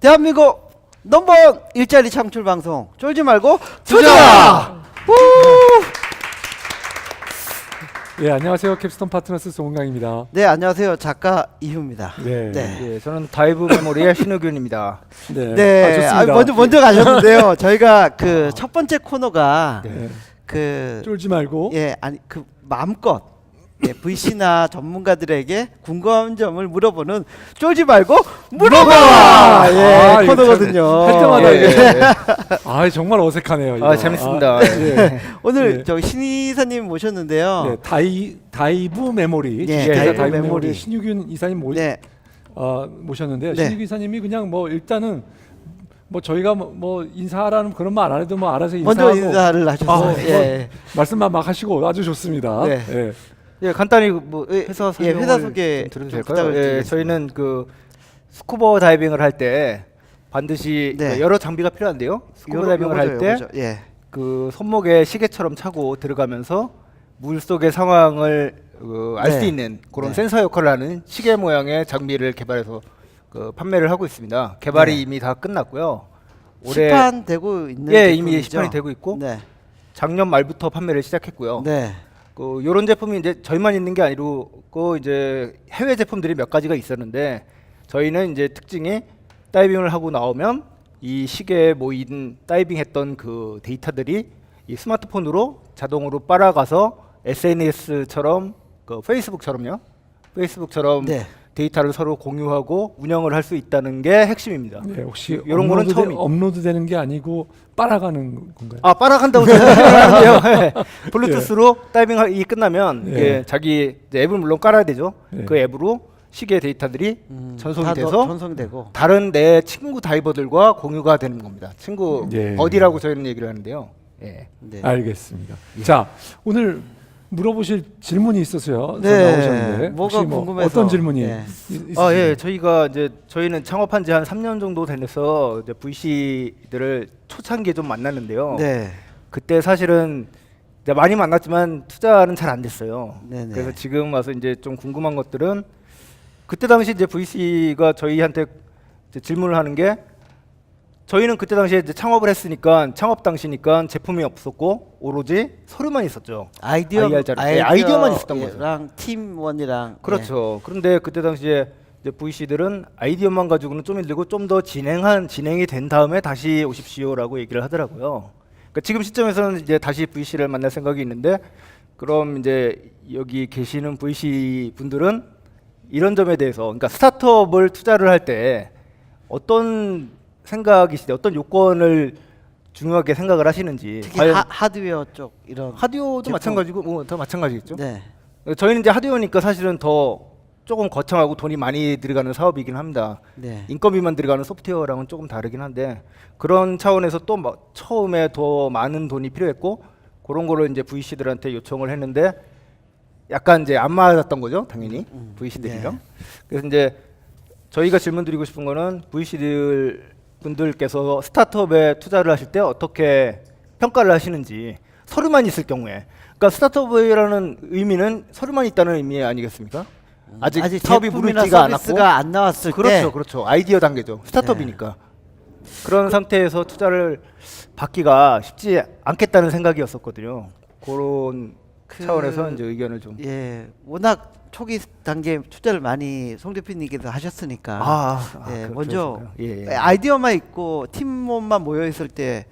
대한민국 넘버원 일자리 창출 방송 쫄지 말고 투자! 투자! 네, 안녕하세요. 캡스톤 파트너스 송은강입니다. 네, 안녕하세요. 작가 이휴입니다. 네. 네. 예, 저는 다이브 메모리의 신우균입니다. 네. 네, 좋습니다. 먼저 가셨는데요. 저희가 그 첫 번째 코너가 네. 그 쫄지 말고. 그 마음껏 VC나 전문가들에게 궁금한 점을 물어보는 쫄지 말고 물어봐! 예, 이거 코너거든요. 할 때마다 예, 이게. 예. 아, 정말 어색하네요. 이거. 재밌습니다. 네. 오늘 네. 저 신이사님 모셨는데요. 네, 다이브 메모리. 네, 주식회사 다이브 메모리. 신유균 이사님 네, 모셨는데요. 네. 신유균 이사님이 그냥 뭐 일단은 뭐 저희가 뭐 인사하라는 그런 말 안 해도 뭐 알아서 먼저 인사하고 인사를 하셨어요. 아, 예. 말씀만 막 하시고 아주 좋습니다. 네. 예. 예, 간단히 뭐 회사 설명을 회사 소개 좀 드려도 좀 될까요? 예, 부탁드리겠습니다. 저희는 그 스쿠버 다이빙을 할 때 반드시 네. 그 여러 장비가 필요한데요. 스쿠버 다이빙을 할 때 예. 그 손목에 시계처럼 차고 들어가면서 물 속의 상황을 알 수 네. 있는 그런 네. 센서 역할을 하는 시계 모양의 장비를 개발해서 판매를 하고 있습니다. 개발이 네. 이미 다 끝났고요. 시판되고 있는 예, 이미 제품이죠? 시판이 되고 있고 네. 작년 말부터 판매를 시작했고요. 네. 요런 제품이 이제 저희만 있는 게 아니고 이제 해외 제품들이 몇 가지가 있었는데 저희는 이제 특징이 다이빙을 하고 나오면 이 시계에 모인 다이빙했던 그 데이터들이 이 스마트폰으로 자동으로 빨아가서 SNS처럼 페이스북처럼 네. 데이터를 서로 공유하고 운영을 할 수 있다는 게 핵심입니다. 네, 혹시 이런 거는 처음이 업로드되는 게 아니고 빨아가는 건가요? 아, 빨아간다고 생각하는데요. 네. 블루투스로 다이빙이 끝나면 예. 이게 자기 이제 앱을 물론 깔아야 되죠. 예. 그 앱으로 시계 데이터들이 전송이 다 돼서 전송되고. 다른 내 친구 다이버들과 공유가 되는 겁니다. 친구 예. 버디라고 저희는 얘기를 하는데요. 예. 네. 알겠습니다. 자, 오늘 물어보실 질문이 있어서요. 네. 나오셨는데 뭐가 혹시 궁금해서. 어떤 질문이 네. 아, 예. 저희는 창업한 지 한 3년 정도 돼서 이제 VC들을 초창기에 좀 만났는데요. 네. 그때 사실은 이제 많이 만났지만 투자는 잘 안 됐어요. 네네. 그래서 지금 와서 이제 좀 궁금한 것들은 그때 당시 이제 VC가 저희한테 이제 질문을 하는 게 저희는 그때 당시에 이제 창업을 했으니까 창업 당시니까 제품이 없었고 오로지 서류만 있었죠. IR 자료. 네, 아이디어만 있었던 거죠. 랑 팀원이랑 그렇죠. 그런데 그때 당시에 이제 VC들은 아이디어만 가지고는 좀 힘들고 좀 더 진행이 된 다음에 다시 오십시오라고 얘기를 하더라고요. 그러니까 지금 시점에서는 이제 다시 VC를 만날 생각이 있는데 그럼 이제 여기 계시는 VC 분들은 이런 점에 대해서 그러니까 스타트업을 투자를 할 때 어떤 생각이시대 어떤 요건을 중요하게 생각을 하시는지 특히 과연 하드웨어 쪽 이런 하드웨어도 제품. 마찬가지고 뭐 다 마찬가지겠죠. 네. 저희는 이제 하드웨어니까 사실은 더 조금 거창하고 돈이 많이 들어가는 사업이긴 합니다. 네. 인건비만 들어가는 소프트웨어랑은 조금 다르긴 한데 그런 차원에서 또 처음에 더 많은 돈이 필요했고 그런 거를 이제 VC들한테 요청을 했는데 약간 이제 안 맞았던 거죠, 당연히 VC들이랑. 네. 그래서 이제 저희가 질문드리고 싶은 거는 VC들 분들께서 스타트업에 투자를 하실 때 어떻게 평가를 하시는지 서류만 있을 경우에 그러니까 스타트업이라는 의미는 서류만 있다는 의미 아니겠습니까? 아직 사업이 제품이나 무르지가 않았고 서비스가 안 나왔을 때 그렇죠. 아이디어 단계죠. 스타트업이니까. 그런 상태에서 투자를 받기가 쉽지 않겠다는 생각이었었거든요. 그런 차원에서 이제 의견을 좀. 예, 워낙 초기 단계 투자를 많이 송 대표님께서 하셨으니까 예, 먼저 예. 아이디어만 있고 팀원만 모여 있을 때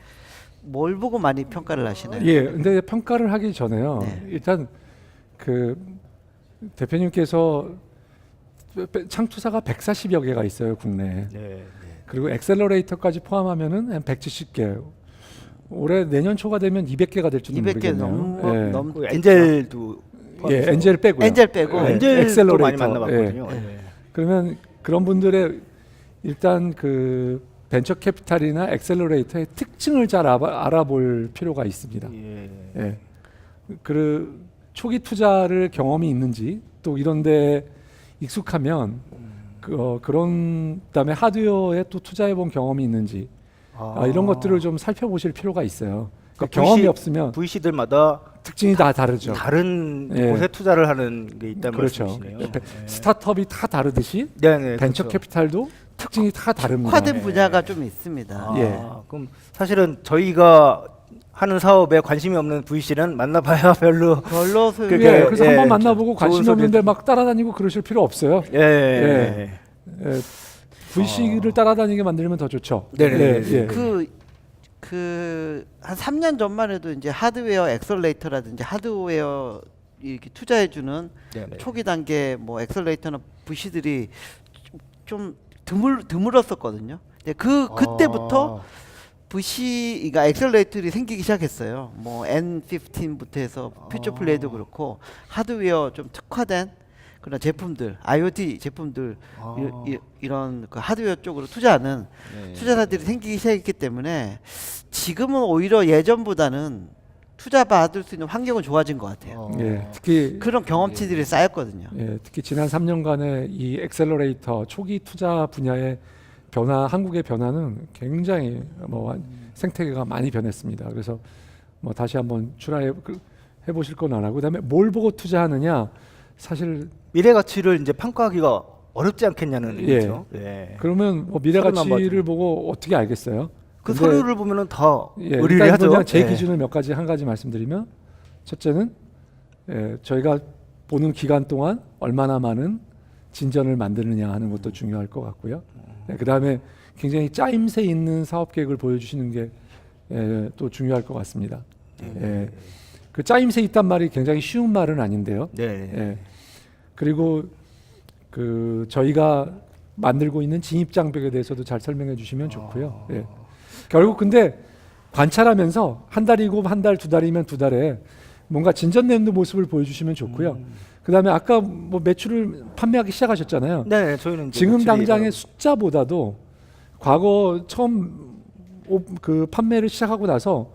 뭘 보고 많이 평가를 하시나요? 예, 근데 평가를 하기 전에요. 네. 일단 그 대표님께서 창투사가 140여 개가 있어요, 국내에. 네. 그리고 엑셀러레이터까지 포함하면은 한 170개. 올해 내년 초가 되면 200개가 될지도 200개 모르겠네요. 넘 그 엔젤도 예, 엔젤 빼고요. 엔젤 빼고 예, 엔젤도 많이 엑셀러레이터. 만나봤거든요. 예. 예. 그러면 그런 분들의 일단 그 벤처 캐피탈이나 엑셀러레이터의 특징을 잘 알아볼 필요가 있습니다. 예. 예. 그 초기 투자를 경험이 있는지 또 이런데 익숙하면 그런 다음에 하드웨어에 또 투자해본 경험이 있는지 이런 것들을 좀 살펴보실 필요가 있어요. 그러니까 경험이 없으면 VC들마다 특징이 다 다르죠. 다른 예. 곳에 투자를 하는 게 있다는 그렇죠. 말씀이시네요. 스타트업이 다 다르듯이 네네. 벤처 그렇죠. 캐피탈도 특징이 다 다릅니다. 특화된 분야가 좀 있습니다. 아, 예. 그럼 사실은 저희가 하는 사업에 관심이 없는 VC는 만나봐야 별로 별로 소용이 그게- 예, 그래서 예, 한번 만나보고 좋은 관심이 소리- 없는데 막 따라다니고 그러실 필요 없어요. 예. 예, VC를 따라다니게 만들면 더 좋죠. 네네네. 예. 한 3년 전만 해도 이제 하드웨어 엑셀레이터라든지 하드웨어 이렇게 투자해주는 네네. 초기 단계 뭐 엑셀레이터나 VC들이 좀 드물었었거든요. 근데 그때부터 VC가 엑셀레이터들이 생기기 시작했어요. 뭐 N15부터 해서 퓨처 플레이도 그렇고 하드웨어 좀 특화된 그런 제품들, IoT 제품들 이런 그 하드웨어 쪽으로 투자하는 네. 투자자들이 생기기 시작했기 때문에 지금은 오히려 예전보다는 투자 받을 수 있는 환경은 좋아진 것 같아요. 예, 특히 그런 경험치들이 쌓였거든요. 예, 특히 지난 3년간의 이 엑셀러레이터 초기 투자 분야의 변화, 한국의 변화는 굉장히 뭐 생태계가 많이 변했습니다. 그래서 뭐 다시 한번 해보실 건 안 하고, 그다음에 뭘 보고 투자하느냐, 사실 미래 가치를 이제 평가하기가 어렵지 않겠냐는 예. 얘기죠. 예. 그러면 뭐 미래 서류만 가치를 봐도. 보고 어떻게 알겠어요? 그 근데 서류를 보면은 다 예, 의리를 일단 하죠. 그냥 제 예. 기준을 한 가지 말씀드리면, 첫째는 저희가 보는 기간 동안 얼마나 많은 진전을 만드느냐 하는 것도 중요할 것 같고요. 그다음에 굉장히 짜임새 있는 사업 계획을 보여주시는 게 또 중요할 것 같습니다. 그 짜임새 있단 말이 굉장히 쉬운 말은 아닌데요. 네. 예. 그리고 그 저희가 만들고 있는 진입 장벽에 대해서도 잘 설명해 주시면 좋고요. 예. 결국 근데 관찰하면서 한 달이고 한 달, 두 달이면 두 달에 뭔가 진전되는 모습을 보여주시면 좋고요. 그다음에 아까 뭐 매출을 판매하기 시작하셨잖아요. 네, 저희는 이제 지금 매출이 당장의 숫자보다도 과거 처음 그 판매를 시작하고 나서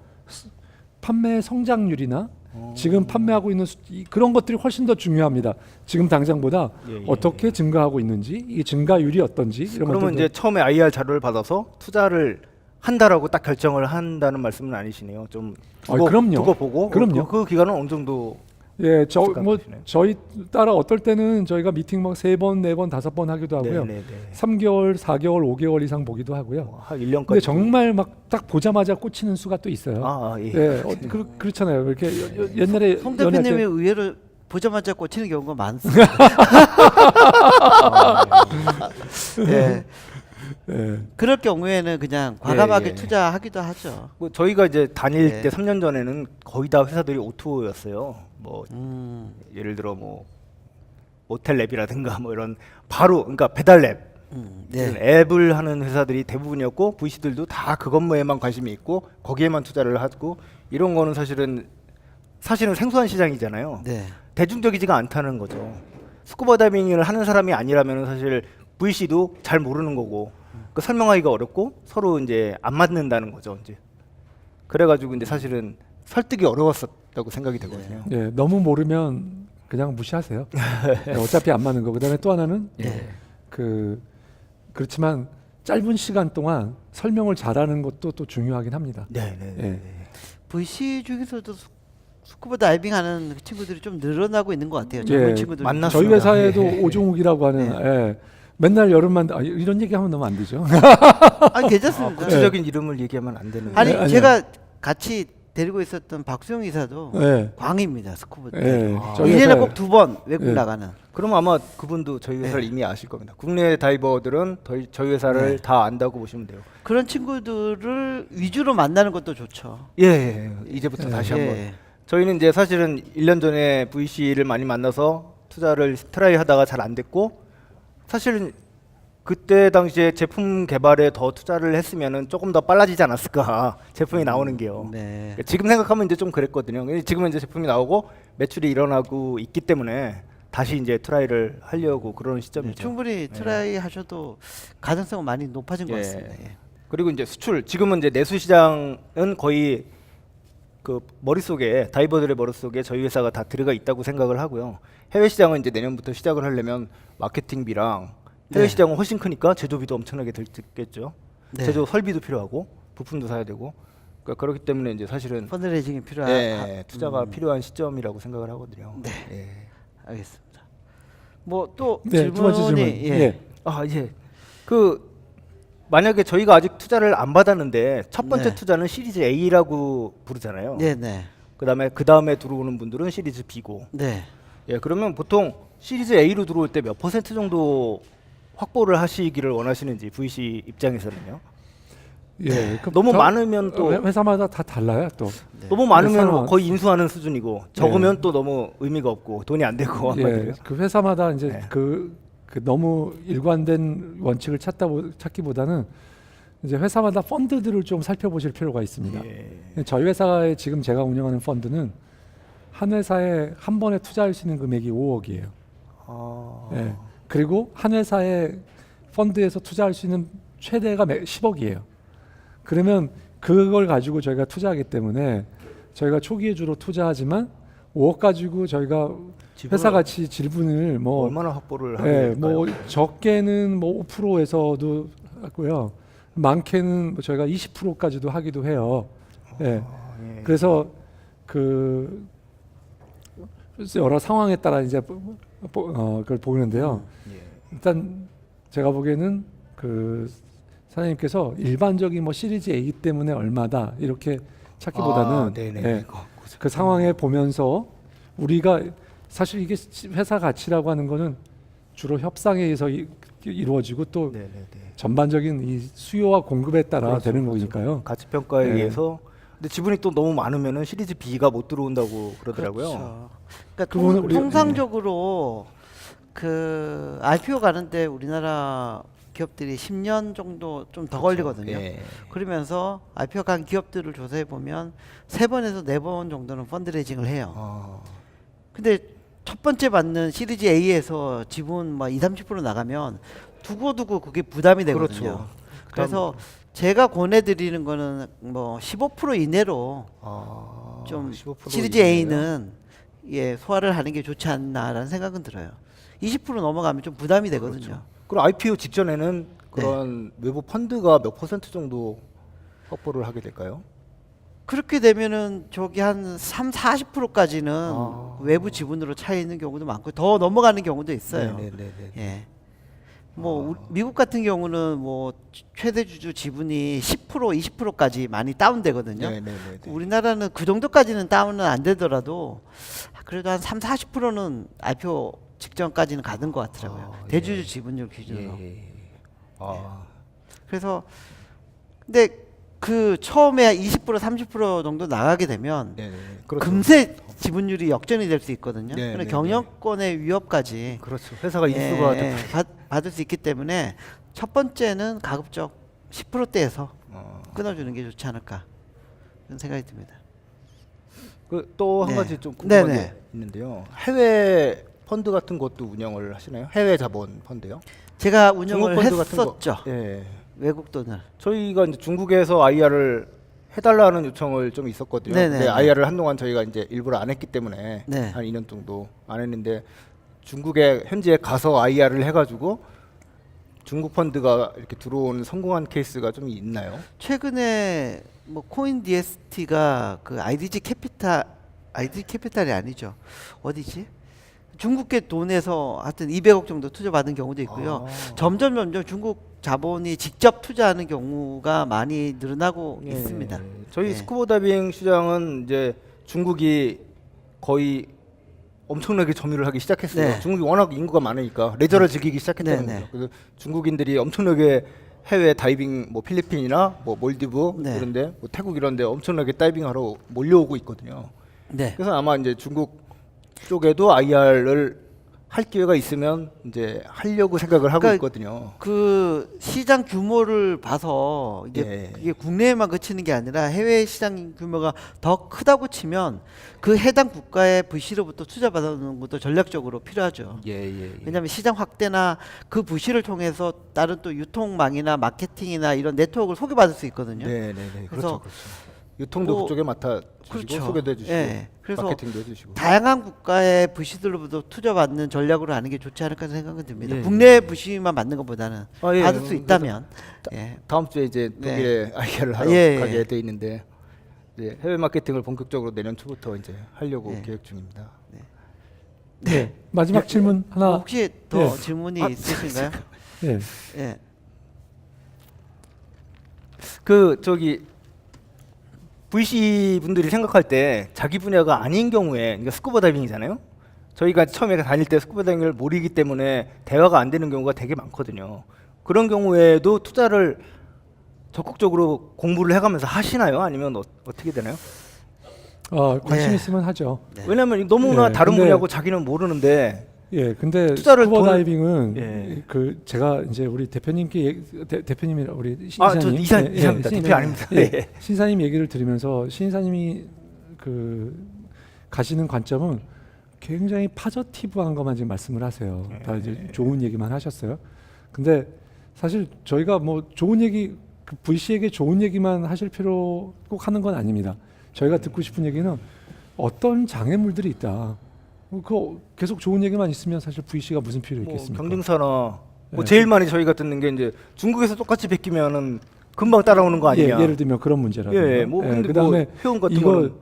판매 성장률이나 지금 판매하고 있는 그런 것들이 훨씬 더 중요합니다. 지금 당장보다 예. 어떻게 증가하고 있는지, 이 증가율이 어떤지 이런 그러면 것들도 이제 처음에 IR 자료를 받아서 투자를 한다라고 딱 결정을 한다는 말씀은 아니시네요. 좀 그럼요. 두고 보고 그럼요. 그 기간은 어느 정도 예, 생각하시나요? 저희 따라 어떨 때는 저희가 미팅 막 3번, 4번, 5번 하기도 하고요. 네네네. 3개월, 4개월, 5개월 이상 보기도 하고요. 한 1년까지. 근데 정말 막 딱 보자마자 꽂히는 수가 또 있어요. 예. 예, 그렇잖아요. 이렇게 옛날에 송 연애할 대표님이 때 의외로 보자마자 꽂히는 경우가 많습니다. 예. 예. 그럴 경우에는 그냥 과감하게 예. 투자하기도 하죠. 뭐 저희가 이제 다닐 네. 때 3년 전에는 거의 다 회사들이 O2O였어요. 뭐 예를 들어 뭐 모텔랩이라든가 뭐 이런 바로 그러니까 배달랩 네. 이런 앱을 하는 회사들이 대부분이었고 VC들도 다 그것에만 관심이 있고 거기에만 투자를 하고 이런 거는 사실은 생소한 시장이잖아요. 네. 대중적이지가 않다는 거죠. 스쿠버 다이빙을 하는 사람이 아니라면 사실 VC도 잘 모르는 거고 그 설명하기가 어렵고 서로 이제 안 맞는다는 거죠. 이제 그래가지고 이제 사실은 설득이 어려웠었다고 생각이 되거든요. 예, 너무 모르면 그냥 무시하세요. 예, 어차피 안 맞는 거. 그다음에 또 하나는 네. 그렇지만 짧은 시간 동안 설명을 잘하는 것도 또 중요하긴 합니다. 네, 네, 네. 예. VC 중에서도 스쿠버 다이빙 하는 친구들이 좀 늘어나고 있는 것 같아요. 예, 젊은 친구들. 만났- 저희 맞습니다. 회사에도 예. 오종욱이라고 하는 예, 맨날 여름만 이런 얘기하면 너무 안 되죠. 아니 괜찮습니다. 구체적인 이름을 얘기하면 안 되는. 아니 네, 아니요. 제가 같이 데리고 있었던 박수영 이사도 예. 광입니다. 스쿠버 예. 다이빙. 저희 1년에 회사에- 꼭 2번 외국 예. 나가는. 그럼 아마 그분도 저희 회사를 이미 아실 겁니다. 국내 다이버들은 저희 회사를 다 안다고 보시면 돼요. 그런 친구들을 위주로 만나는 것도 좋죠. 예. 이제부터 다시 예. 한번. 저희는 이제 사실은 1년 전에 VC를 많이 만나서 투자를 트라이 하다가 잘 안 됐고 사실은 그때 당시에 제품 개발에 더 투자를 했으면은 조금 더 빨라지지 않았을까 제품이 나오는 게요. 네. 지금 생각하면 이제 좀 그랬거든요. 지금은 이제 제품이 나오고 매출이 일어나고 있기 때문에 다시 이제 트라이를 하려고 그런 네, 시점이죠. 충분히 트라이 하셔도 가능성은 많이 높아진 것 예. 같습니다. 예. 그리고 이제 수출 지금은 이제 내수 시장은 거의 그 머릿속에 다이버들의 머릿속에 저희 회사가 다 들어가 있다고 생각을 하고요. 해외 시장은 이제 내년부터 시작을 하려면 마케팅비랑 해외 네. 시장은 훨씬 크니까 제조비도 엄청나게 들겠죠. 네. 제조 설비도 필요하고 부품도 사야 되고 그러니까 그렇기 때문에 이제 사실은 펀드레이징이 필요한. 투자가 필요한 시점이라고 생각을 하거든요. 네. 예. 알겠습니다. 뭐 또 네, 두 번째 질문. 질문이 예. 아 예. 그 만약에 저희가 아직 투자를 안 받았는데 첫 번째 네. 투자는 시리즈 A라고 부르잖아요. 네네. 그 다음에 들어오는 분들은 시리즈 B고. 네. 예, 그러면 보통 시리즈 A로 들어올 때 몇 퍼센트 정도 확보를 하시기를 원하시는지 VC 입장에서는요. 예, 그 너무 많으면 또 회사마다 다 달라요 또. 네. 너무 많으면 회사는- 거의 인수하는 수준이고 적으면 또 너무 의미가 없고 돈이 안 되고 한마디로. 예, 그 회사마다 이제 네. 그 너무 일관된 원칙을 찾기보다는 이제 회사마다 펀드들을 좀 살펴보실 필요가 있습니다. 예. 저희 회사에 지금 제가 운영하는 펀드는 한 회사에 한 번에 투자할 수 있는 금액이 5억이에요. 아, 예. 그리고 한 회사에 펀드에서 투자할 수 있는 최대가 10억이에요. 그러면 그걸 가지고 저희가 투자하기 때문에 저희가 초기에 주로 투자하지만 5억 가지고 저희가 회사 가치 지분을 뭐 얼마나 확보를 하게 예, 될까요? 뭐 적게는 뭐 5%에서도 하고요. 많게는 뭐 저희가 20%까지도 하기도 해요. 예. 예. 그래서 그 여러 상황에 따라 이제 그걸 보는데요. 예. 일단 제가 보기에는 그 사장님께서 일반적인 뭐 시리즈 A 때문에 얼마다 이렇게 찾기보다는 네네. 예, 그 상황에 보면서 우리가 사실 이게 회사 가치라고 하는 거는 주로 협상에 의해서 이루어지고 또 네네네. 전반적인 이 수요와 공급에 따라 그렇죠, 되는 그렇죠. 거니까요. 가치 평가에 네. 의해서. 근데 지분이 또 너무 많으면은 시리즈 B가 못 들어온다고 그러더라고요. 그렇죠. 그러니까 그 부분은 우리- 통상적으로 그 IPO 가는데 우리나라 기업들이 10년 정도 좀 더 걸리거든요. 예. 그러면서 IPO 간 기업들을 조사해 보면 3번에서 4번 정도는 펀드레이징을 해요. 아, 근데 첫 번째 받는 시리즈 A에서 지분 막 20-30% 나가면 두고두고 그게 부담이 되거든요. 그렇죠. 그래서 제가 권해드리는 거는 뭐 15% 이내로 좀 15% 시리즈 이내요? A는 예 소화를 하는 게 좋지 않나라는 생각은 들어요. 20% 넘어가면 좀 부담이 되거든요. 그렇죠. 그럼 IPO 직전에는 그런 외부 펀드가 몇 퍼센트 정도 확보를 하게 될까요? 그렇게 되면은 저기 한 3-40%까지는 아. 외부 지분으로 차 있는 경우도 많고 더 넘어가는 경우도 있어요. 네네네. 예. 뭐 미국 같은 경우는 뭐 최대 주주 지분이 10% 20%까지 많이 다운되거든요. 네네네. 우리나라는 그 정도까지는 다운은 안 되더라도 그래도 한 3-40%는 IPO 직전까지는 가는 것 같더라고요. 아, 대주주 예. 지분율 기준으로. 아, 그래서 근데 그 처음에 20% 30% 정도 나가게 되면 네네. 그렇죠. 금세 지분율이 역전이 될 수 있거든요. 네, 그런 네, 경영권의 위협까지 그렇죠. 회사가 인수가 예, 받을 수 있기 때문에 첫 번째는 가급적 10%대에서 끊어주는 게 좋지 않을까 그런 생각이 듭니다. 또 한 네. 가지 좀 궁금한 네네. 게 있는데요. 해외 펀드 같은 것도 운영을 하시나요? 해외 자본 펀드요? 제가 중국 운영을 펀드 같은 거. 했었죠. 예. 외국 돈을. 저희가 이제 중국에서 IR을 해달라는 요청을 좀 있었거든요. 네네. 근데 IR을 한동안 저희가 이제 일부러 안 했기 때문에 네. 한 2년 정도 안 했는데 중국에 현지에 가서 IR을 해가지고 중국 펀드가 이렇게 들어온 성공한 케이스가 좀 있나요? 최근에 뭐 코인 DST가 그 IDG 캐피탈이 아니죠. 어디지? 중국계 돈에서 하여튼 200억 정도 투자 받은 경우도 있고요. 점점 중국 자본이 직접 투자하는 경우가 많이 늘어나고 예. 있습니다. 저희 예. 스쿠버 다이빙 시장은 이제 중국이 거의 엄청나게 점유를 하기 시작했어요. 네. 중국이 워낙 인구가 많으니까 레저를 즐기기 시작했다는 네, 네. 거죠. 그래서 중국인들이 엄청나게 해외 다이빙 뭐 필리핀이나 뭐 몰디브 네. 이런데 뭐 태국 이런데 엄청나게 다이빙하러 몰려오고 있거든요. 네. 그래서 아마 이제 중국 쪽에도 IR을 할 기회가 있으면 이제 하려고 생각을 하고 그러니까 있거든요. 그 시장 규모를 봐서 이게 예. 이게 국내에만 그치는 게 아니라 해외 시장 규모가 더 크다고 치면 그 해당 국가의 VC로부터 투자 받아오는 것도 전략적으로 필요하죠. 예. 왜냐하면 시장 확대나 그 VC를 통해서 다른 또 유통망이나 마케팅이나 이런 네트워크를 소개받을 수 있거든요. 네네네. 그래서 그렇죠. 유통도 뭐 그쪽에 맡아주시고 그렇죠. 소개도 해주시고 예. 그래서 마케팅도 해주시고. 다양한 국가의 VC들로부터 투자받는 전략으로 하는 게 좋지 않을까 생각은 듭니다. 예, 국내 VC만 받는 것보다는 아, 예. 받을 수 있다면 예. 다음 주에 이제 네. 독일에 IR을 하러 예, 예. 가게 돼 있는데 이제 해외 마케팅을 본격적으로 내년 초부터 이제 하려고 네. 계획 중입니다. 네. 마지막 질문 하나. 혹시 더 예. 질문이 아, 있으신가요? 예. 예. 그 저기 VC 분들이 생각할 때 자기 분야가 아닌 경우에, 그러니까 스쿠버 다이빙이잖아요. 저희가 처음에 다닐 때 스쿠버 다이빙을 모르기 때문에 대화가 안 되는 경우가 되게 많거든요. 그런 경우에도 투자를 적극적으로 공부를 해가면서 하시나요? 아니면 어떻게 되나요? 관심 네. 있으면 하죠. 네. 왜냐하면 너무나 예, 다른 근데- 분야고 자기는 모르는데. 예, 근데 투자를 스쿠버 돈- 다이빙은 예. 그 제가 이제 우리 대표님께 대표님이 우리 저 신사님 이사입니다. 대표 아닙니다. 예. 신사님 얘기를 들으면서 신사님이 그 가시는 관점은 굉장히 파저티브한 것만 지금 말씀을 하세요. 다 이제 좋은 얘기만 하셨어요. 근데 사실 저희가 뭐 좋은 얘기 그 VC에게 좋은 얘기만 하실 필요 꼭 하는 건 아닙니다. 저희가 듣고 싶은 얘기는 어떤 장애물들이 있다. 그 계속 좋은 얘기만 있으면 사실 VC가 무슨 필요 뭐 있겠습니까? 경쟁사나 뭐 예. 제일 많이 저희가 듣는 게 이제 중국에서 똑같이 베끼면은 금방 따라오는 거 아니냐. 예를 들면 그런 문제라든가. 예, 뭐 근데 그다음에 뭐 회원 같은 이거 거는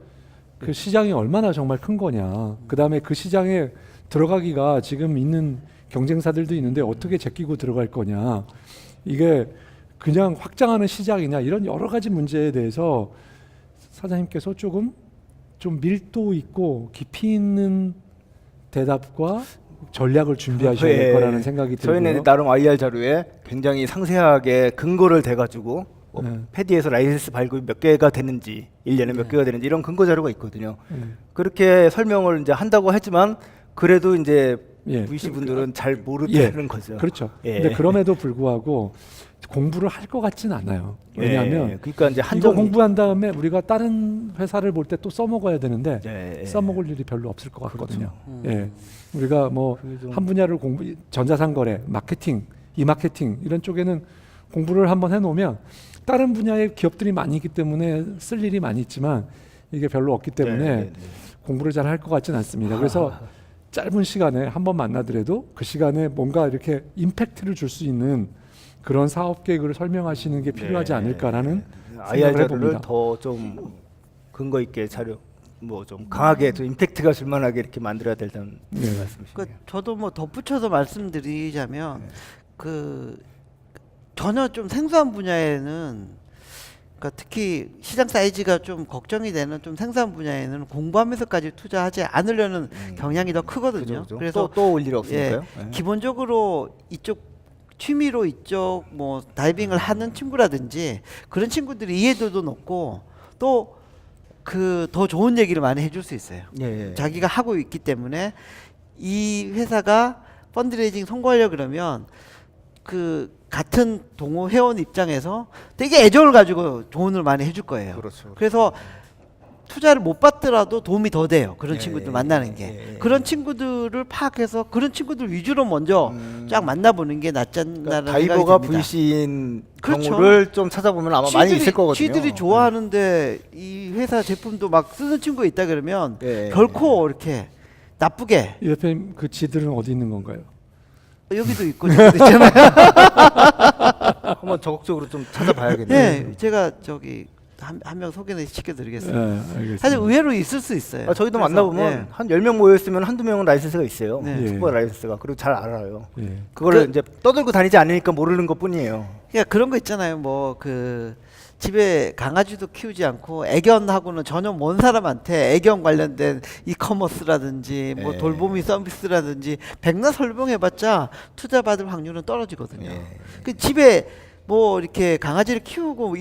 그 시장이 얼마나 정말 큰 거냐. 그다음에 그 시장에 들어가기가 지금 있는 경쟁사들도 있는데 어떻게 제끼고 들어갈 거냐. 이게 그냥 확장하는 시장이냐. 이런 여러 가지 문제에 대해서 사장님께서 조금 좀 밀도 있고 깊이 있는 대답과 전략을 준비하셔야 될 예. 거라는 생각이 들고요. 저희는 나름 IR 자료에 굉장히 상세하게 근거를 대가지고 뭐 네. 패디에서 라이센스 발급이 몇 개가 되는지 1년에 몇 네. 개가 되는지 이런 근거 자료가 있거든요. 예. 그렇게 설명을 이제 한다고 하지만 그래도 이제 예. VC 분들은 잘 모르는 거죠. 그렇죠. 예. 근데 그럼에도 불구하고 공부를 할 것 같지는 않아요. 왜냐하면 예. 그러니까 이제 이거 한정 공부한 다음에 우리가 다른 회사를 볼 때 또 써먹어야 되는데 예. 써먹을 일이 별로 없을 것 같거든요. 그렇죠. 예, 우리가 뭐 그게 좀- 한 분야를 전자상거래, 마케팅, 이마케팅 이런 쪽에는 공부를 한번 해놓으면 다른 분야의 기업들이 많이 있기 때문에 쓸 일이 많이 있지만 이게 별로 없기 때문에 네, 네, 네. 공부를 잘 할 것 같지는 않습니다. 그래서 짧은 시간에 한 번 만나더라도 그 시간에 뭔가 이렇게 임팩트를 줄 수 있는 그런 사업 계획을 설명하시는 게 필요하지 네. 않을까라는 IR 생각을 자료를 해봅니다. 더 좀 근거 있게 자료 뭐 좀 강하게 좀 임팩트가 줄 만하게 이렇게 만들어야 된다는 네. 말씀이시네요. 그 저도 뭐 덧붙여서 말씀드리자면 그 전혀 좀 생소한 분야에는 그러니까 특히 시장 사이즈가 좀 걱정이 되는 좀 생소한 분야에는 공부하면서까지 투자하지 않으려는 경향이 더 크거든요. 그죠. 그래서 또 올 일이 없으니까요. 예. 기본적으로 이쪽 취미로 이쪽 뭐 다이빙을 하는 친구라든지 그런 친구들이 이해도도 높고 또 그 더 좋은 얘기를 많이 해줄 수 있어요. 예, 예. 자기가 하고 있기 때문에 이 회사가 펀드레이징 성공하려 그러면 그 같은 동호 회원 입장에서 되게 애정을 가지고 조언을 많이 해줄 거예요. 그렇죠. 그래서 투자를 못 받더라도 도움이 더 돼요. 그런 예, 친구들 예, 만나는 게. 예, 예. 그런 친구들을 파악해서 그런 친구들 위주로 먼저 쫙 만나보는 게 낫지 않나라는 그러니까 생각이 다이버가 듭니다. VC인 그렇죠. 경우를 좀 찾아보면 아마 많이 있을 거거든요. 쥐들이 좋아하는데 이 회사 제품도 막 쓰는 친구가 있다 그러면 예. 결코 이렇게 나쁘게 이 대표님 그 지들은 어디 있는 건가요? 여기도 있고 저기도 있잖아요. 한번 적극적으로 좀 찾아봐야겠네요. 네, 제가 저기 한 명 소개를 시켜드리겠습니다. 알겠습니다. 사실 의외로 있을 수 있어요. 저희도 그래서, 만나보면 예. 한 10명 모여있으면 한두 명은 라이센스가 있어요. 네. 스쿠버 라이센스가. 그리고 잘 알아요. 예. 그거를 그- 이제 떠들고 다니지 않으니까 모르는 것 뿐이에요. 그러니까 그런 거 있잖아요. 뭐 그 집에 강아지도 키우지 않고 애견하고는 전혀 먼 사람한테 애견 관련된 이커머스라든지 뭐 예. 돌보미 서비스라든지 백날 설명해봤자 투자 받을 확률은 떨어지거든요. 예. 그 집에 뭐 이렇게 강아지를 키우고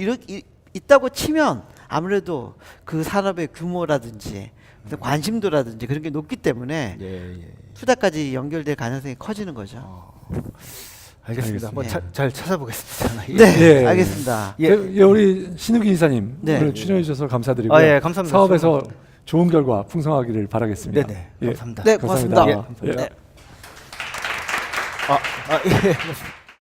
있다고 치면 아무래도 그 산업의 규모라든지 어떤 관심도라든지 그런 게 높기 때문에 예. 투자까지 연결될 가능성이 커지는 거죠. 알겠습니다. 한번 알겠습니다. 잘 찾아보겠습니다. 예. 네, 예. 알겠습니다. 예. 우리 신우기 이사님 네. 오늘 출연해 주셔서 감사드리고요. 아, 예, 감사합니다. 사업에서 좋은 결과 풍성하기를 바라겠습니다. 네네. 예. 감사합니다. 네, 고맙습니다. 감사합니다. 예, 감사합니다. 네. 예.